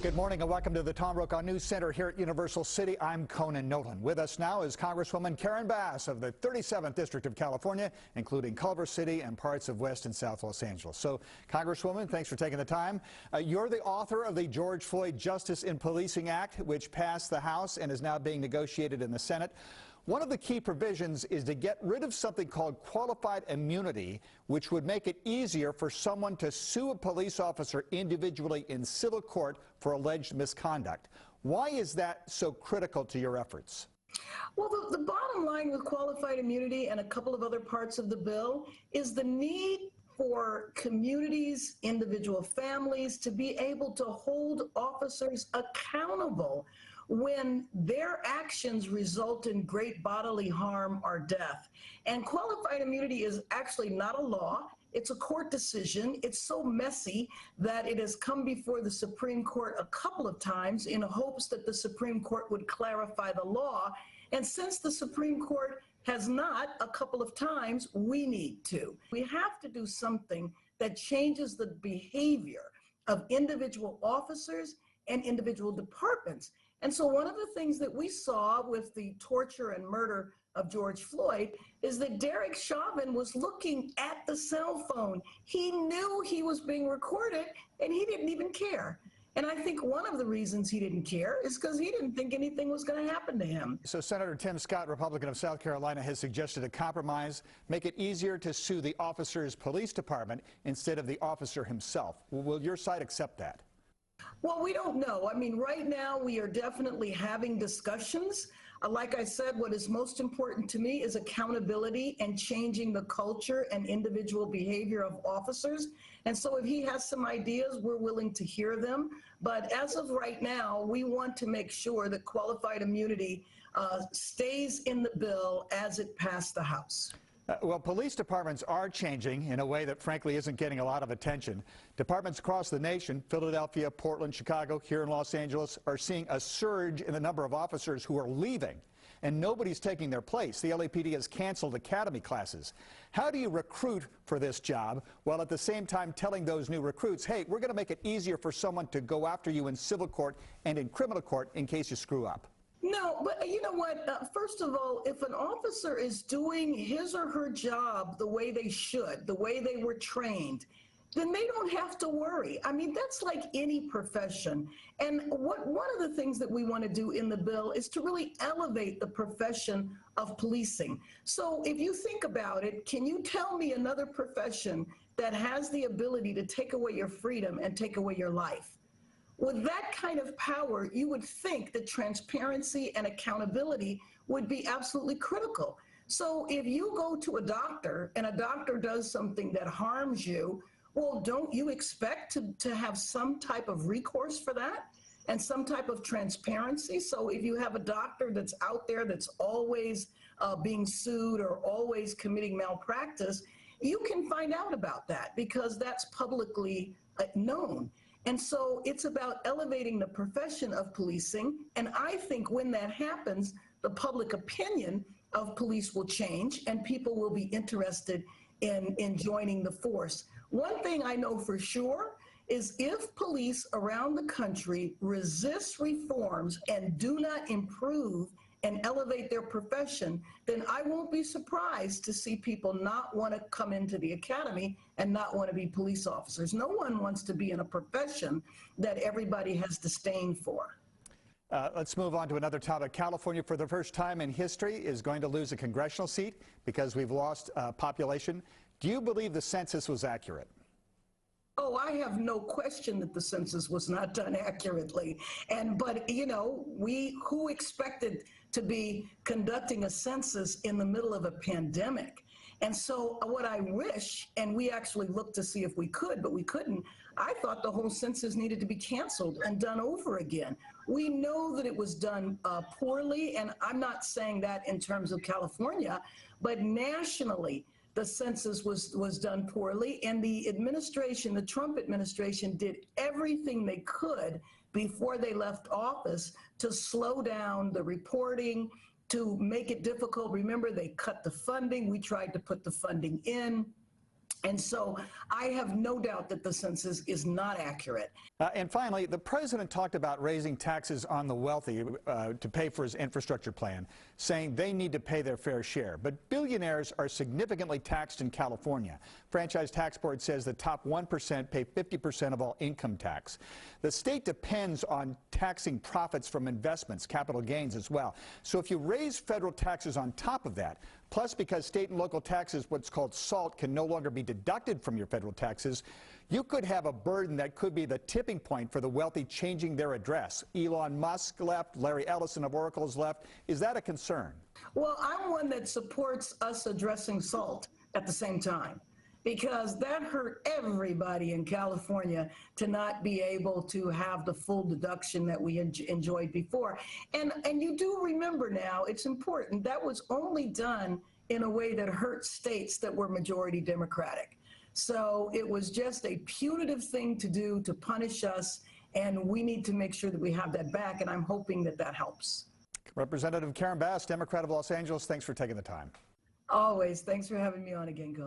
Good morning and welcome to the Tom Brokaw News Center here at Universal City. I'm Conan Nolan. With us now is Congresswoman Karen Bass of the 37th District of California, including Culver City and parts of West and South Los Angeles. So, Congresswoman, thanks for taking the time. You're the author of the George Floyd Justice in Policing Act, which passed the House and is now being negotiated in the Senate. One of the key provisions is to get rid of something called qualified immunity, which would make it easier for someone to sue a police officer individually in civil court for alleged misconduct. Why is that so critical to your efforts? Well, the bottom line with qualified immunity and a couple of other parts of the bill is the need for communities, individual families to be able to hold officers accountable when their actions result in great bodily harm or death. And qualified immunity is actually not a law. It's a court decision. It's so messy that it has come before the Supreme Court a couple of times in hopes that the Supreme Court would clarify the law. And since the Supreme Court has not a couple of times, we need to. We have to do something that changes the behavior of individual officers and individual departments. And so one of the things that we saw with the torture and murder of George Floyd is that Derek Chauvin was looking at the cell phone. He knew he was being recorded and he didn't even care. And I think one of the reasons he didn't care is because he didn't think anything was going to happen to him. So Senator Tim Scott, Republican of South Carolina, has suggested a compromise, make it easier to sue the officer's police department instead of the officer himself. Will your side accept that? Well, we don't know. I mean, right now we are definitely having discussions. Like I said, what is most important to me is accountability and changing the culture and individual behavior of officers. And so if he has some ideas, we're willing to hear them. But as of right now, we want to make sure that qualified immunity stays in the bill as it passed the House. Well, police departments are changing in a way that frankly isn't getting a lot of attention. Departments across the nation, Philadelphia, Portland, Chicago, here in Los Angeles, are seeing a surge in the number of officers who are leaving, and nobody's taking their place. The LAPD has canceled academy classes. How do you recruit for this job while at the same time telling those new recruits, hey, we're going to make it easier for someone to go after you in civil court and in criminal court in case you screw up? No, but you know what? First of all, if an officer is doing his or her job the way they should, the way they were trained, then they don't have to worry. I mean, that's like any profession. And one of the things that we want to do in the bill is to really elevate the profession of policing. So if you think about it, can you tell me another profession that has the ability to take away your freedom and take away your life? With that kind of power, you would think that transparency and accountability would be absolutely critical. So if you go to a doctor and a doctor does something that harms you, well, don't you expect to have some type of recourse for that and some type of transparency? So if you have a doctor that's out there that's always being sued or always committing malpractice, you can find out about that because that's publicly known. And so it's about elevating the profession of policing. And I think when that happens, the public opinion of police will change and people will be interested in joining the force. One thing I know for sure is if police around the country resist reforms and do not improve and elevate their profession, then I won't be surprised to see people not want to come into the academy and not want to be police officers. No one wants to be in a profession that everybody has disdain for. Let's move on to another topic. California, for the first time in history, is going to lose a congressional seat because we've lost population. Do you believe the census was accurate? Oh, I have no question that the census was not done accurately. But you know, who expected to be conducting a census in the middle of a pandemic? And so what I wish, and we actually looked to see if we could, but we couldn't, I thought the whole census needed to be canceled and done over again. We know that it was done poorly, and I'm not saying that in terms of California, but nationally, the census was done poorly, and the administration, the Trump administration, did everything they could before they left office to slow down the reporting, to make it difficult. Remember, they cut the funding. We tried to put the funding in. And so I have no doubt that the census is not accurate. And finally, the president talked about raising taxes on the wealthy to pay for his infrastructure plan, saying they need to pay their fair share. But billionaires are significantly taxed in California. Franchise Tax Board says the top 1% pay 50% of all income tax. The state depends on taxing profits from investments, capital gains as well. So if you raise federal taxes on top of that, plus because state and local taxes, what's called SALT, can no longer be deducted from your federal taxes, you could have a burden that could be the tipping point for the wealthy changing their address. Elon Musk left, Larry Ellison of Oracle's left. Is that a concern? Well, I'm one that supports us addressing SALT at the same time, because that hurt everybody in California to not be able to have the full deduction that we enjoyed before. And you do remember now, it's important, that was only done in a way that hurt states that were majority Democratic. So it was just a punitive thing to do to punish us, and we need to make sure that we have that back, and I'm hoping that that helps. Representative Karen Bass, Democrat of Los Angeles, thanks for taking the time. Always. Thanks for having me on again, Conan.